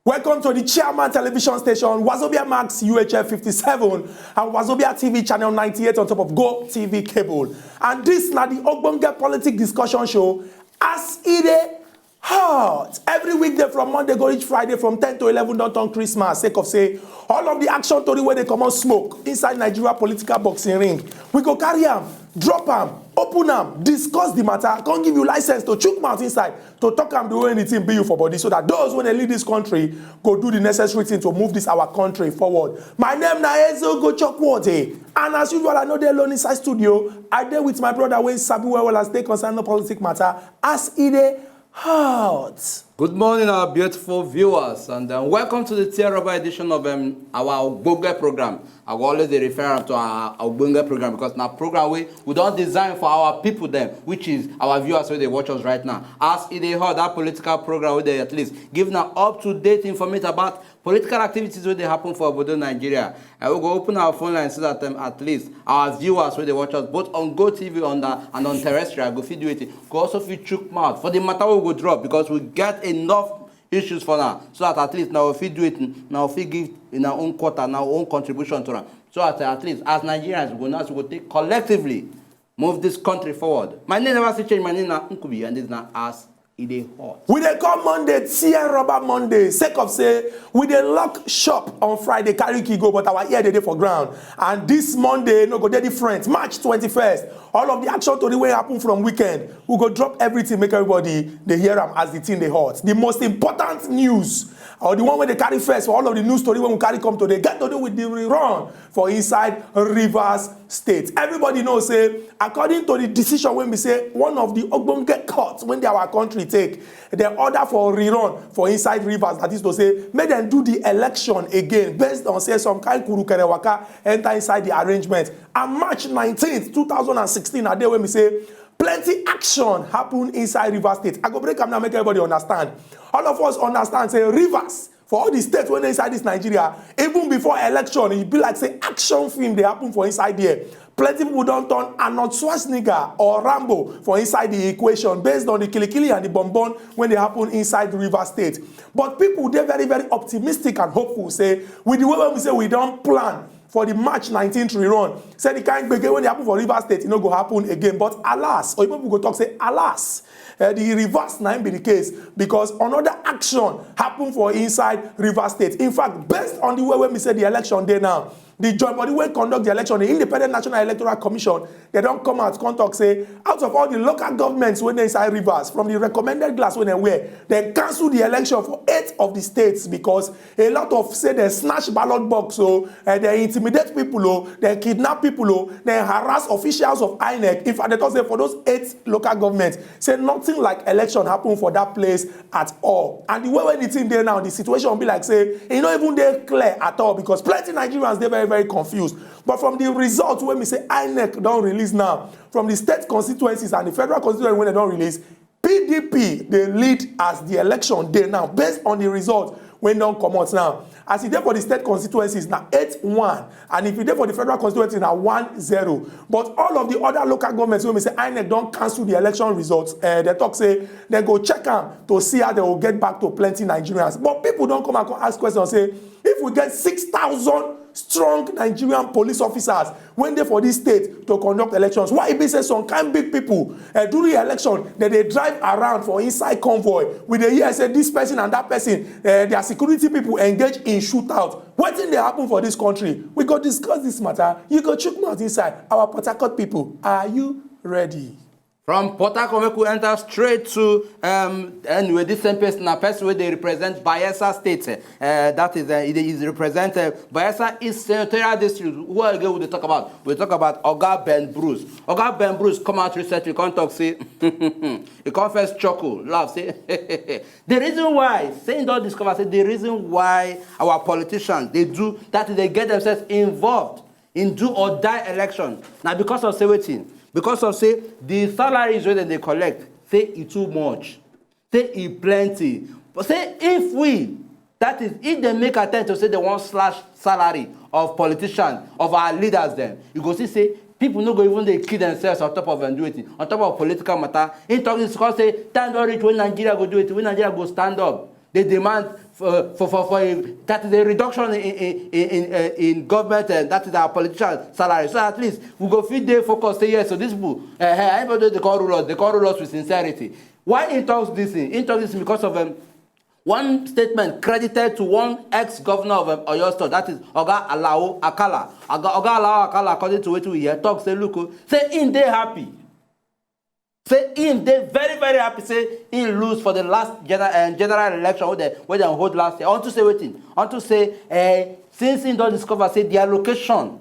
Welcome to the Chairman Television Station, Wazobia Max UHF 57 and Wazobia TV Channel 98 on top of Go TV cable. And this na the Ogbonge Politics Discussion Show as it is hot. Every weekday from Monday go reach Friday from 10 to 11 don't turn Christmas. Sake of say, all of the action story where they come on smoke inside Nigeria political boxing ring. We go carry them, drop them, open them, discuss the matter, can't give you license to chook mouth inside, to talk them the way anything be you for body, so that those when they lead this country go do the necessary thing to move this our country forward. My name na Ezo Gochokwote, and as usual I know they alone inside studio. I dey with my brother wey sabi well as they concern no politics matter as it is hot. Good morning, our beautiful viewers, and welcome to the Tiaraba edition of our Ogbonge program. I will always refer to our Ogbonge program because now program we don't design for our people then, which is our viewers where they watch us right now. As it is hard, that political program where they at least give now up-to-date information about political activities where they happen for Obodo Nigeria. I will go open our phone line so that at least our viewers where they watch us both on Go TV and on terrestrial go feed you it. Go also feed chook mouth for the matter we will drop because we get enough issues for now, so that at least now if we do it, now if we give in our own quota, our own contribution to them, so that at least as Nigerians we will take collectively move this country forward. My name never change. My name is Nkubi, and this is now as it is hot. We dey come Monday, Tear Rubber Monday. Sake of say, we dey lock shop on Friday, carry key go, but our ear dey dey for ground. And this Monday, no go dey different. March 21st, all of the action to the way happen from weekend. We go drop everything, make everybody they hear them as the thing they hot. The most important news, or the one where they carry first for all of the news story when we carry come today, get to do with the rerun for inside Rivers State. Everybody knows, say, according to the decision when we say one of the Ogbonge courts when they our country take the order for rerun for inside Rivers, that is to say, make them do the election again based on say some kind kurukere waka enter inside the arrangement. And March 19th, 2016, a day when we say plenty action happen inside Rivers State. I go break am now, make everybody understand. All of us understand, say Rivers, for all the states when they inside this Nigeria, even before election, it be like say action film they happen for inside there. Plenty people don't turn Arnold Schwarzenegger or Rambo for inside the equation based on the kilikili and the bonbon when they happen inside Rivers State. But people, they're very, very optimistic and hopeful, say, with the way when we say we don't plan for the March 19th rerun, say the kind of when they happen for Rivers State, it no go happen again. But alas, or people go talk, say, alas, the reverse now be the case because another action happened for inside Rivers State. In fact, based on the way when we say the election day now, the joint body will conduct the election, the Independent National Electoral Commission, they don't come out, contact, say, out of all the local governments when they inside Rivers, from the recommended class when they were, they cancel the election for 8 of the states because a lot of, say, they snatch ballot box, so they intimidate people, they kidnap people, they harass officials of INEC. In fact, they don't say for those 8 local governments, say nothing like election happen for that place at all. And the way when it's in there now, the situation will be like, say, it's not even there clear at all because plenty Nigerians, they're very, very confused. But from the results when we say INEC don't release now, from the state constituencies and the federal constituencies when they don't release, PDP they lead as the election day now based on the results when don't come out now. As it there for the state constituencies now 8-1, and if you there for the federal constituencies now 1-0. But all of the other local governments when we say INEC don't cancel the election results, they talk say they go check them to see how they will get back to plenty Nigerians. But people don't come and ask questions, say if we get 6,000 strong Nigerian police officers when they for this state to conduct elections, why it be say some kind big people during election that they drive around for inside convoy with the hear say this person and that person, their security people engage in shootout. What thing they happen for this country? We go discuss this matter. You go chook mouth inside. Our Port Harcourt people, are you ready? From Port Harcourt, we enter straight to anyway. This same person, a person where they represent Bayelsa State. That is, it is represented Bayelsa East Senatorial District. Who again will they talk about? We talk about Oga Ben Bruce. Oga Ben Bruce come out recently. Can't talk say, he confess chuckle, laugh say. The reason why saying don't discover say the reason why our politicians they do that is they get themselves involved in do or die election. Now because of say waiting. Because of say the salaries where they collect, say it too much, say it plenty. But say if we, that is, if they make attempt to say they want slash salary of politicians, of our leaders, then you go see say people no go even they kill themselves on top of and do it, on top of political matter. In talking, it's called say stand up rich when Nigeria go do it, when Nigeria go stand up. they demand that is a reduction in government, and that is our politician salary. So at least we go feed their focus, say yes, so these people, anybody they call rulers with sincerity. Why he talks this thing? He talks this because of one statement credited to one ex-governor of Oyo State, that is Oga Alao Akala. Oga Alao Akala, according to what we hear, talk, say, look, say, in they happy. Say, in they very, very happy, say, in lose for the last general election where they hold last year. To say, waiting, to say, since in don't discover, say, the allocation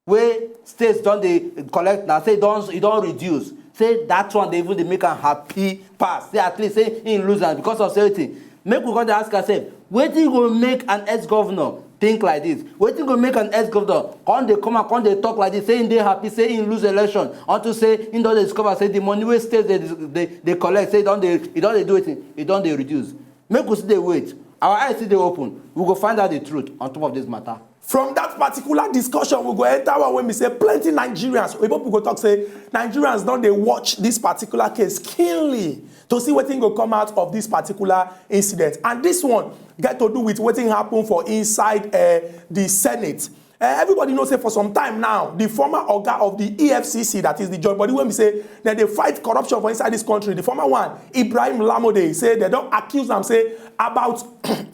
where states don't they collect now, say, it don't reduce. Say, that one, they even they make a happy pass. Say, at least, say, in lose, and because of certain. Make we go to ask ourselves, what do you go make an ex-governor think like this? What do you go make an ex-governor come they talk like this, saying they happy, saying lose election, or to say in don't they discover, say the money where states they collect, say don't they do it don't they reduce. Make us they wait. Our eyes see they open. We go find out the truth on top of this matter. From that particular discussion, we go enter one when we say plenty Nigerians. People go talk say Nigerians don't they watch this particular case keenly to see what thing will come out of this particular incident. And this one get to do with what thing happen for inside the Senate. Everybody knows say for some time now, the former Oga of the EFCC, that is the joint body when we say that they fight corruption for inside this country, the former one, Ibrahim Lamode, say they don't accuse them, say about,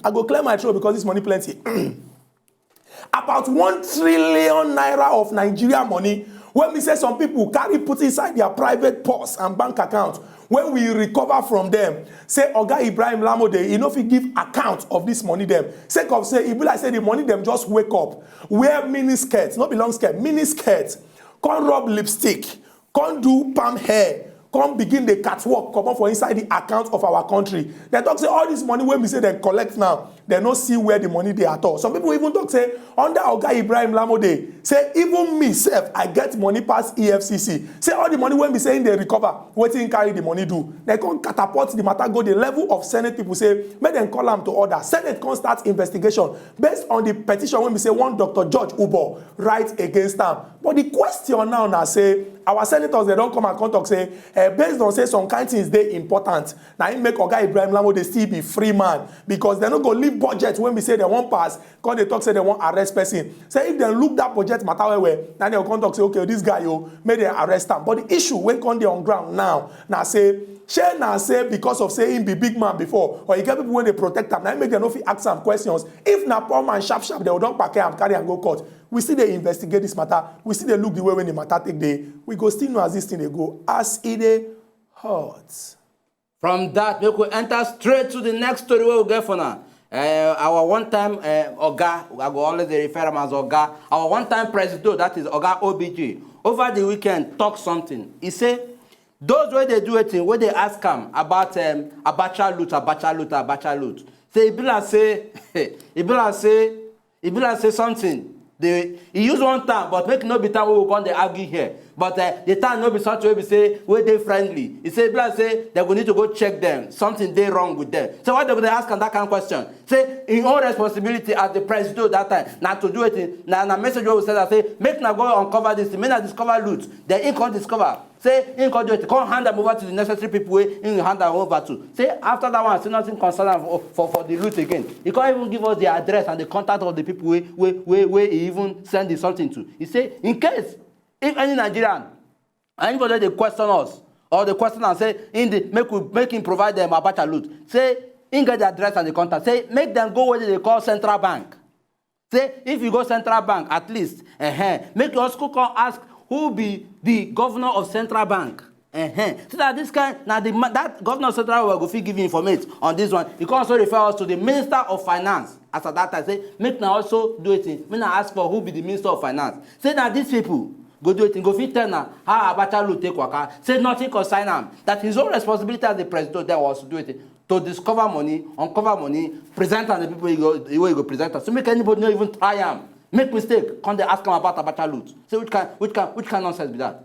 I go clear my throat because this money plenty. About 1 trillion naira of Nigeria money, when we say some people carry put inside their private purse and bank account, when we recover from them, say Oga Ibrahim Lamode, you know if he give account of this money them, sake of say, it be like say the money them just wake up, wear mini skirts, not be long skirt, mini skirts, come rub lipstick, come do palm hair, come begin the catwalk, come up for inside the account of our country. They talk say all this money when we say they collect now, they don't see where the money they at all. Some people even talk say under Oga Ibrahim Lamode, say even me self, I get money past EFCC. Say all the money when we saying they recover, waiting carry the money do. They can catapult the matter go the level of Senate people say, make them call them to order. Senate can start investigation based on the petition when we say one Dr. George Ubo write against them. But the question now say, our senators, they don't come and talk say, based on say some kind things they important. Now it make Oga Ibrahim Lamode still be free man because they're not going to leave budget when we say they won't pass, because they talk say they won't arrest person. Say if they look that budget matter where, then they'll come talk say, okay, this guy, may they arrest him. But the issue when come on ground now say, share now say because of saying be big man before, or you get people when they protect them, now make them no fit ask some questions. If na poor man sharp, they will don't pack and carry and go court. We still they investigate this matter. We still they look the way when the matter take day. We go still know as this thing they go as it hurts. From that, we could enter straight to the next story where we get for now. Our one-time Oga, I go always refer him as Oga. Our one-time president, that is Oga OBJ, over the weekend talk something. He say, those where they do it, where they ask him about Abacha loot. Say, he be like say something. He use one time, but make no be time we will come they argue here. But the time no be something where we say where they friendly. He say, say they will need to go check them. Something they wrong with them. So why they go ask them that kind of question? Say in all responsibility as the president that time, not to do it. Now a message where we say that say make now go uncover this, make now discover loot. Then he can't discover. Say he can't do it. Can't hand them over to the necessary people where he hand them over to. Say after that one, say nothing concern for the loot again. He can't even give us the address and the contact of the people where he even send the something to. He say in case if any Nigerian, anybody they question us or they question and say make him provide them Abacha loot. Say in get the address and the contact. Say make them go where they call central bank. Say if you go central bank at least, make your school come ask who be the governor of central bank. So that this kind now that governor of central bank will go give you information on this one. You can also refer us to the minister of finance. As at that time, say make now also do it. Make now ask for who be the minister of finance. Say that these people go do it. Go fit tell now how Abacha will take waka. Say nothing concern him. That his own responsibility as the president then was to do it. To discover money, uncover money, present and the people he go present. So make anybody not even try him. Make mistake. Can they ask him about Abacha loot? Say which kind nonsense be that?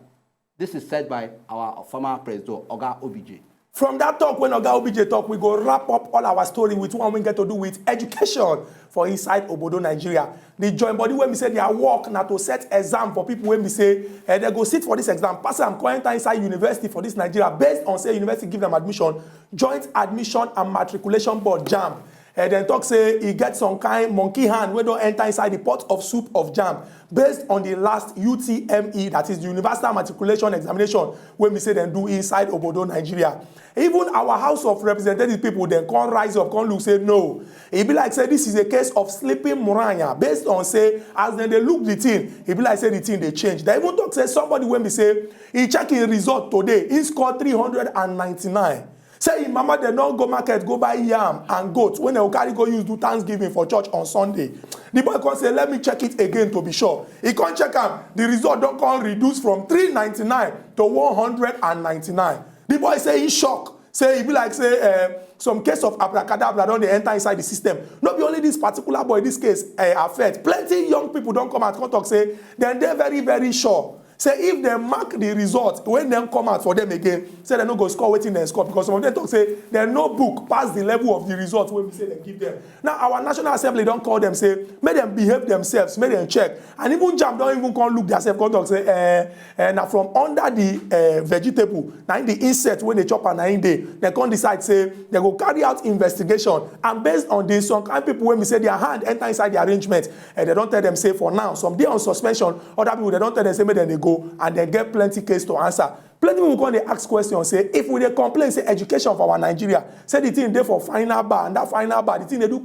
This is said by our former president, Oga OBJ. From that talk, when Oga OBJ talk, we go wrap up all our story with one we get to do with education for inside Obodo, Nigeria. The joint body when we say their work now to set exam for people when we say they go sit for this exam, pass them come enter inside university for this Nigeria based on say university give them admission, Joint Admission and Matriculation Board JAMB. Then talk say he get some kind monkey hand when don't enter inside the pot of soup of JAMB based on the last UTME, that is the Universal Matriculation Examination, when we say then do inside Obodo, Nigeria. Even our House of Representative people then can't rise up, can't look say no. It be like say this is a case of sleeping Muranya based on say as then they look the thing, it be like say the thing they change. They even talk say somebody when we say he check his result today, he scored 399. Say him mama they don't go market, go buy yam and goat when they carry go use do Thanksgiving for church on Sunday. The boy can say, let me check it again to be sure. He can't check am. The result don't come reduce from 399 to 199. The boy say he shock. Say he be like say some case of abracadabra don't they enter inside the system. Not be only this particular boy, this case affect. Plenty young people don't come out and talk say then they're very, very sure. Say if they mark the result, when them come out for them again, say they no go score waiting and score because some of them talk say there no book past the level of the result when we say they give them. Now our National Assembly don't call them say make them behave themselves, make them check, and even JAMB don't even come look themselves. Come talk say now from under the vegetable, now in the insect when they chop and in they come decide say they go carry out investigation, and based on this some kind of people when we say their hand enter inside the arrangement and they don't tell them say for now some day on suspension, other people they don't tell them say make them they go and they get plenty case to answer. Plenty people go they ask questions say if we dey complain say education for our Nigeria, say the thing dey for final bar, and that final bar the thing they do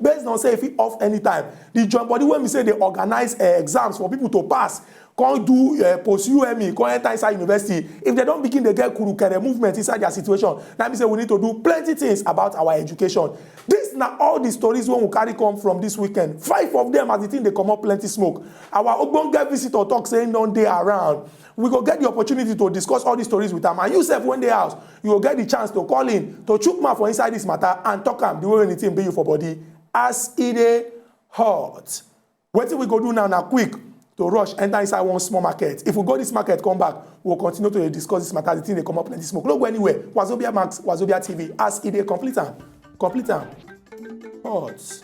based on say if it off anytime. The joint body when we say they organize exams for people to pass, can't do post UME, can't enter inside university. If they don't begin to get kurukere movement inside their situation, that means say we need to do plenty things about our education. This now all the stories when we carry come from this weekend. 5 of them as the thing they come up plenty smoke. Our Ogbonge visitor talk saying don't they around. We go get the opportunity to discuss all these stories with them. And you self when they house, you will get the chance to call in to chook mouth for inside this matter and talk am the way anything be you for body as it dey hot. What we go do now quick to rush enter inside one small market. If we go this market come back, we'll continue to discuss this matter. The thing they come up plenty smoke. Don't go anywhere. Wazobia Max, Wazobia TV. As it dey complete am. Hot.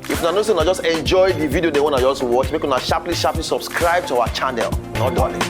If you know, just enjoy the video they want to just watch, make una sharply subscribe to our channel. Not darling.